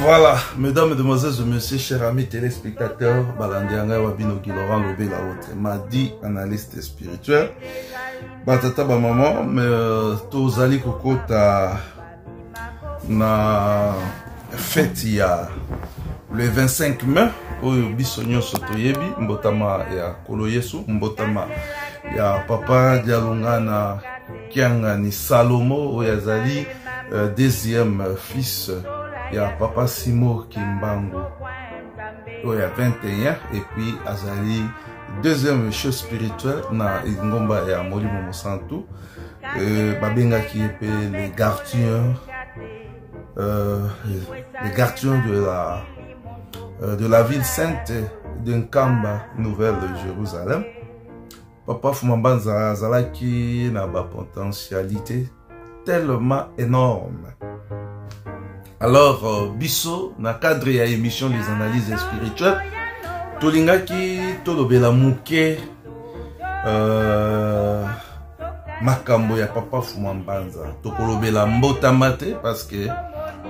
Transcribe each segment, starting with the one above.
Voilà, mesdames, mesdemoiselles et messieurs, chers amis téléspectateurs, Balandianga Wabinoki Laurent Lobé la autre m'a dit analyste spirituel. Batata ba maman, mais tozali kokota na fête ya le 25 mai oyo bisonyo sotoyebi mbotama ya Kolo Yesu, mbotama ya papa Dialungana Kianga ni Salomo oyo azali deuxième fils ya papa Simo Kimbangu oyo ya 21 et puis azali deuxième chose spirituelle na ngomba ya Molimo Mosantu babengaki epe les gardiens de la ville sainte de Nkamba, Nouvelle Jérusalem. Papa Fumambanza azalaki na ba potentialité tellement énorme. Alors biso na cadre ya émission les analyses spirituelles tolingaki tolobela muke makambo ya papa Fumambanza tokolobela mbotamate parce que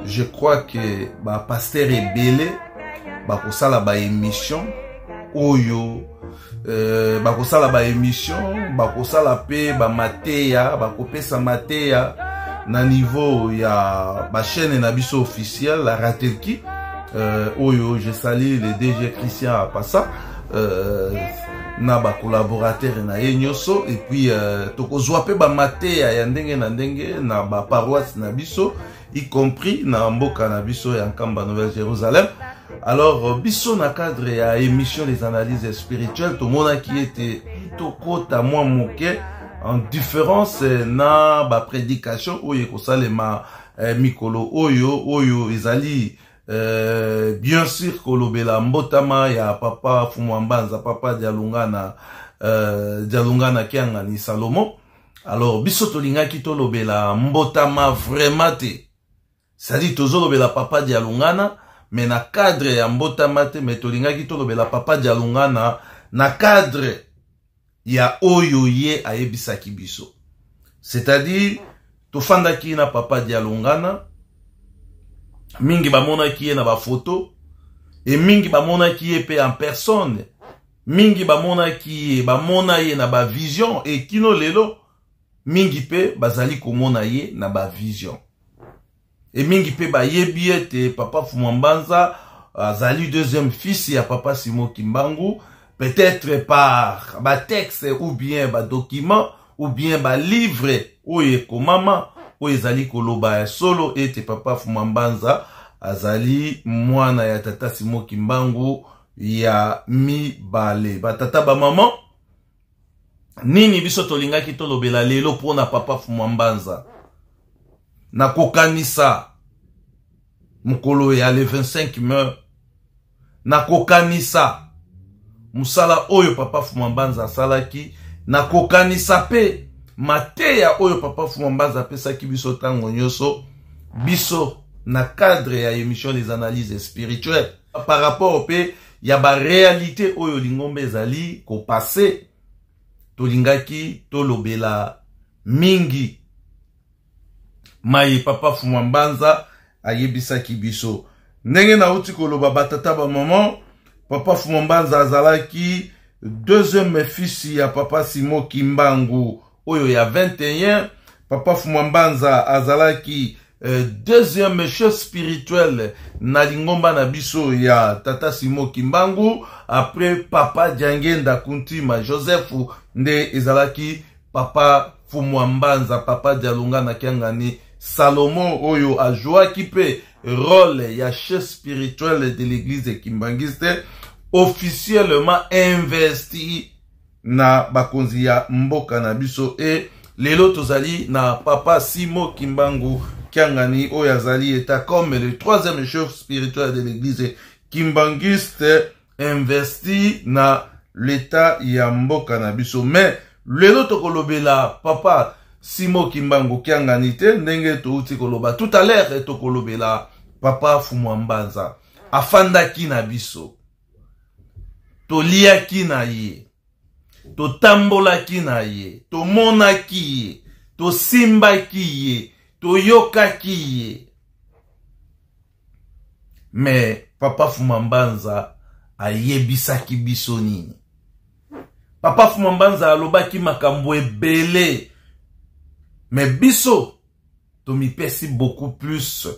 je crois que ba pasteur ebele bakosala ba émission oyo bakosala ba émission bakosala pe ba mateya bakopesa mateya na niveau ya ba chaîne na biso officielle la Ratelki oyo je salue le DG Christian Apassa na ba collaborateur na yenyoso et puis tokozwa pe ba mateya ya ndenge na ndenge na ba paroisse na biso y compris na mboka na biso ya Nkamba Nouvelle Jérusalem. Alors biso na cadre ya émission les analyses spirituelles to mona qui était tokota moi moke en différence na ba prédication oyo kosalema mikolo oyo ezali bien sûr kolobela mbotama ya papa Fumambanza papa Dialungana Kianga ni Salomo. Alors biso tolingaki tolobela mbotama vraiment te c'est-à-dire tozolobela papa Dialungana mais na cadre ya mbotama te mais tolingaki tolobela papa Dialungana na cadre ya oyo ye ayebisaki biso, c'est-à-dire tofandaki na papa Dialungana mingi bamonaki ye na ba photo et mingi bamonaki ye pe en personne, mingi bamonaki ye bamona ye na ba vision et kino lelo mingi pe bazali komona ye na ba vision et mingi pe ba yebi ete papa Fumambanza azali deuxième fils ya papa Simo Kimbangu, peut-être par ba texte ou bien ba document ou bien ba livre oye komama oye zali koloba solo ete papa Fumambanza azali mwana ya tata Simo Kimbangu ya mibale ba tata ba maman nini biso tolingaki tolobela lelo pona papa Fumambanza na kokanisa mukolo ya le 25 mai na kokanisa musala oyo papa Fumambanza salaki na kokanisa pe mateya oyo papa Fumambanza pesaki biso tango nyoso biso na cadre ya émission les analyses spirituelles par rapport au pe ya ba réalité oyo lingombe ezali ko passé tolingaki tolobela mingi mai papa Fumambanza ayebisaki biso ndenge na uti koloba batata ba maman papa Fumambanza azalaki deuxième fils ya papa Simo Kimbangu oyo ya 21. Papa Fumambanza azalaki deuxième chef spirituel na lingomba na biso ya tata Simo Kimbangu après papa Diangenda Kuntima Joseph nde ezalaki papa Fumambanza papa Dialungana Kianga ni Salomo oyo ajouaki pe rôle ya chef spirituel de l'église kimbangiste officiellement investi na bakonzi ya mboka na biso et lelo tozali na papa Simo Kimbangu Kianga ni oyo azali eta comme le troisième chef spirituel de l'église kimbangiste investi na l'état ya mboka na biso. Mais lelo tokolobela papa Simo Kimbangu Kianga ni te ndenge touti koloba tout à l'heure tokolobela papa Fumambanza afandaki na biso toliaki na ye totambolaki na ye tomonaki ye tosimbaki ye toyokaki ye Mais Papa Fumambanza ayebisaki biso nini. Papa Fumambanza alobaki makambo ebele. Mais biso to mi pesi beaucoup plus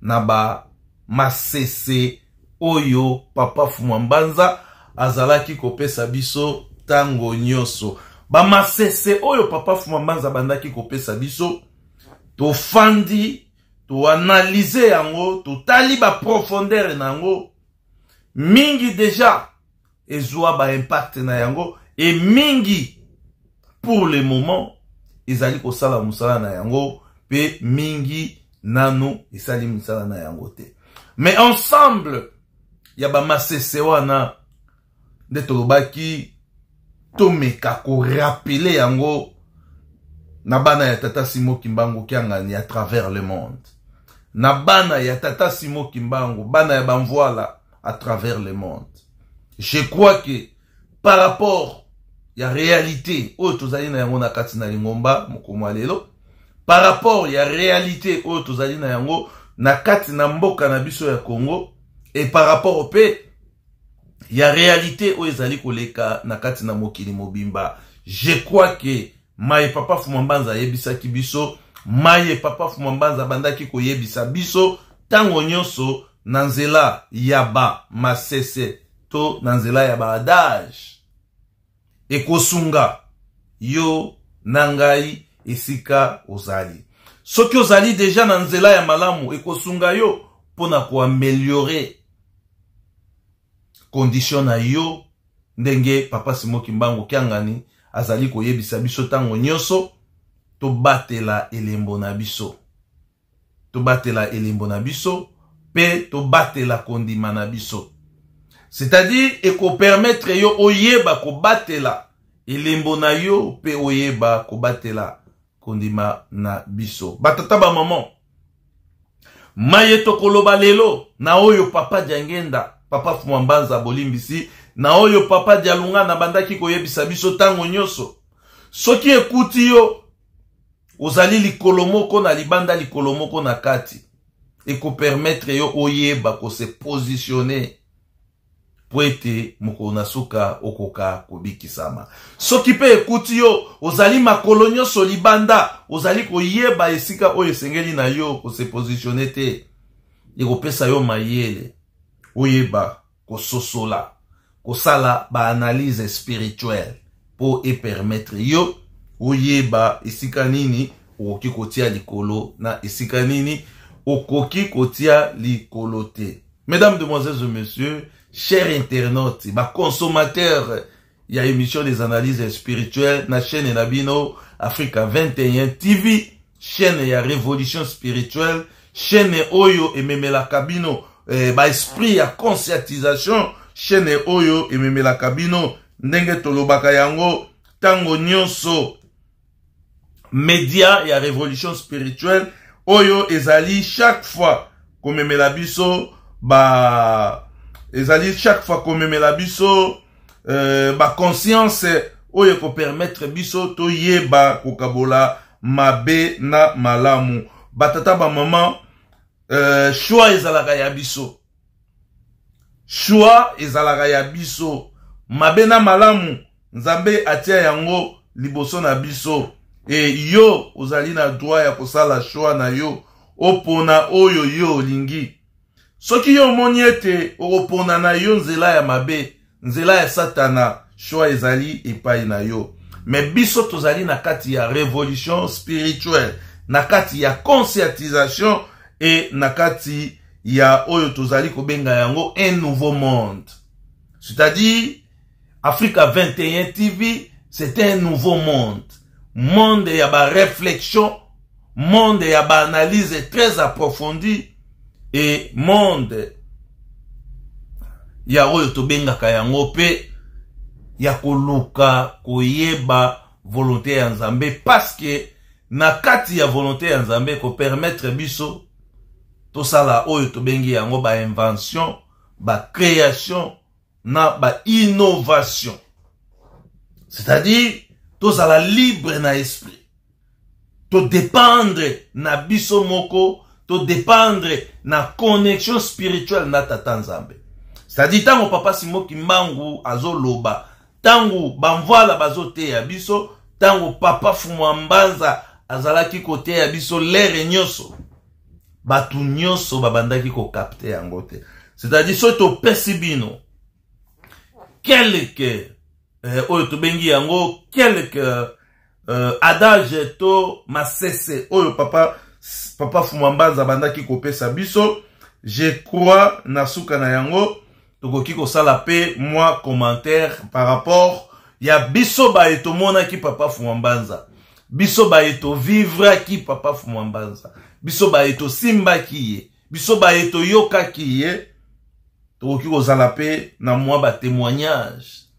naba masese oyo Papa Fumambanza azalaki kopesa biso tango nyoso. Ba masese oyo Papa Fumambanza bandaki kopesa biso to fandi to analyser yango to tali ba profondeur nango mingi déjà ezwa ba impact na yango et mingi pour le moment ezali kosala musala na yango pe mingi nano esali musala na yango te. Mais ensemble ya ba masese wana de tolobaki tomeka ko rappeler yango na bana ya Tata Simo Kimbangu Kiangani à travers le monde. Na bana ya Tata Simo Kimbangu, bana ya Bamvoila à travers le monde. Je crois que par rapport ya réalité oyo tozali na yango na kati na lingomba mokomo lelo, par rapport ya réalité oyo tozali na yango na kati na mboka na biso ya Congo, et par rapport au pe ya réalité oyo ezali koleka na kati na mokili mobimba, je crois que Maye Papa Fumambanza yebisaki biso, Maye Papa Fumambanza bandaki koyebisa biso tango nyonso na nzela ya ba masese to na nzela ya ba adage ekosunga yo nangai esika ozali. Soki ozali déjà na nzela ya malamu ekosunga yo pona ko améliorer condition na yo ndenge Papa Simo Kimbangu Kiangani azali koyebisa biso tango nyonso to batela elembo na biso. To batela elembo na biso pe to batela kondima na biso. C'est-à-dire eko permettre yo oyeba ko batela elembo na yo pe oyeba ko batela kondima na biso. Batata ba maman. Maye to koloba lelo na oyo Papa Diangenda, Papa Fumambanza bolimbisi, na oyo Papa Dialunga na bandaki koyebisa biso tango nyonso. Soki ekuti yo ozali likolomoko na libanda likolomoko na kati, eko permettre yo oyeba ko se positionner po ete mokona suka okoka kobikisama. Soki pe ekuti yo ozali makolo nyonso libanda, ozali koyeba esika oyo sengeli na yo ko se positionner te, eko pesa yo mayele oyeba ko sosola, ko sala ba analyse spirituelle po e permettre yo oyeba esika nini okoki kotia likolo na esika nini okoki kotia likolo te. Mesdames, demoiselles et messieurs, chers internautes, ba consommateurs ya émission des analyses spirituelles na chaîne Nabino Africa 21 TV, chaîne ya révolution spirituelle, chaîne oyo ememela kabino ba esprit ya conscientisation, chaîne oyo ememela kabino ndenge tolobaka yango tango nyonso média ya révolution spirituelle oyo ezali chaque fois komemela biso ezali chaque fois komemela biso ba conscience oyo ko permettre biso to yeba kokabola mabe na malamu. Batata ba maman, choix ezalaka ya biso. Choix ezalaka ya biso. Mabe na malamu Nzambe atia yango liboso na biso. Et yo ozali na droit ya kosala choix na yo opona oyo yo lingi. Soki yo moni ete opona na yo nzela ya mabe, nzela ya satana, choix ezali epai na yo. Mais biso tozali na kati ya révolution spirituelle, na kati ya conscientisation et na kati ya oyo tozali kobenga yango un nouveau monde. C'est-à-dire Africa 21 TV, c'est un nouveau monde. Monde ya ba réflexion, monde ya ba analyse très approfondie et monde ya oyo tobengaka yango pe ya koluka koyeba volonté ya Nzambe, parce que na kati ya volonté ya Nzambe ko permettre biso to sala oyo tobengi yango ba invention, ba création na ba innovation. C'est-à-dire tous à la libre na esprit. To dépendre na biso moko to dépendre na connexion spirituelle na tata nzambe. C'est-à-dire tango papa Simo Kimbangu azo loba, tango bamvoala bazo te ya biso, tango papa Fumwambanza azalaki kote ya biso lere nyoso, batu nyoso babandaki ko capter yango te. C'est-à-dire soto pesibino quelque oyo to bengi yango quelque adage to masese oyo papa Fumwambanza bandaki ko pesa biso. Je crois na suka na yango tokoki ko sala pe moi commentaire par rapport ya biso ba eto mona ki papa Fumwambanza, biso ba eto vivre ki papa Fumwambanza, biso ba eto simba ki ye, biso ba eto yoka ki ye. Tokoki ko sala pe na moi ba témoignage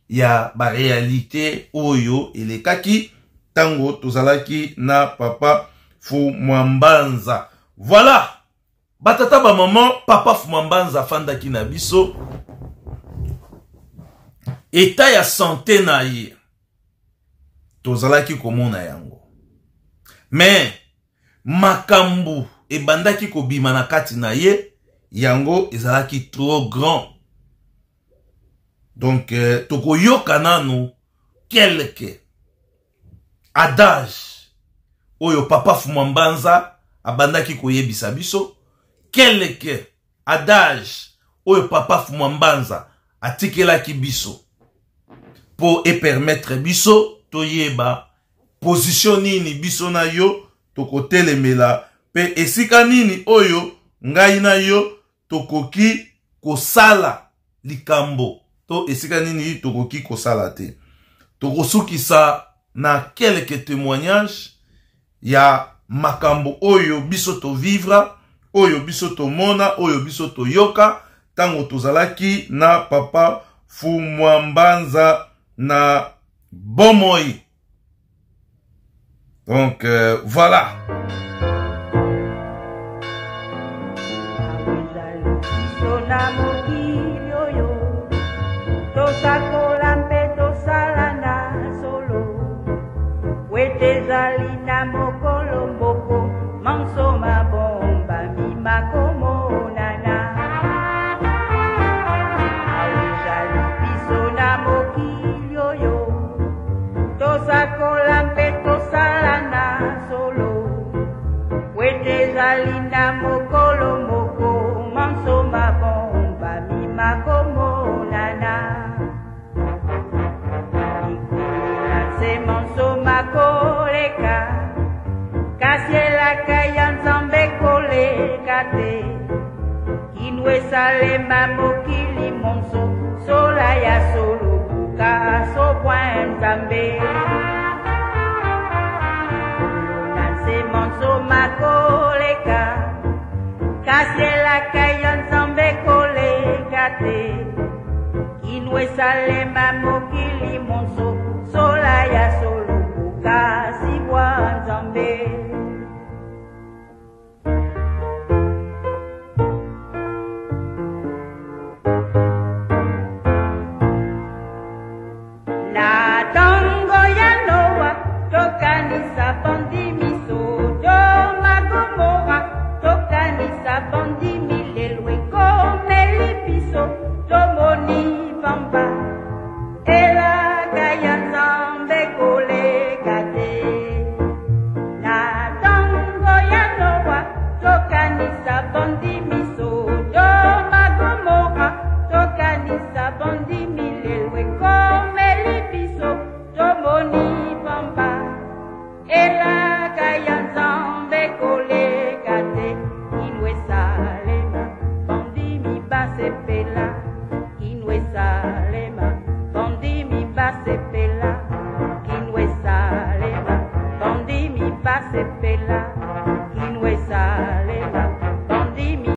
ya ba réalité oyo elekaki tango tozalaki na papa Fumwambanza. Voilà. Batata ba maman, papa Fumwambanza fandaki na biso. État ya santé na ye tozalaki komona yango. Mais makambu ebandaki kobima na kati na ye, yango ezalaki trop grand. Donc tokoyoka nanu quelque adage oyo papa Fumwambanza abandaki koyebisa biso, quelque adage oyo papa Fumwambanza atikelaki biso pour et permettre biso toyeba position nini biso na yo tokotelemela pe esika nini oyo ngai na yo tokoki kosala likambo to esika nini tokoki kosala te. Tokosukisa na quelques témoignages ya makambo oyo biso to vivre, oyo biso to mona, oyo biso to yoka tango tozalaki na papa Fumwambanza na bomoi. Donc voilà. Salema mokili monso sola ya solo buka so point tambe nanse monso makoleka kasela kayan zambe koleka te inwe salema mokili monso sola ya solo buka si point tambe. Sepela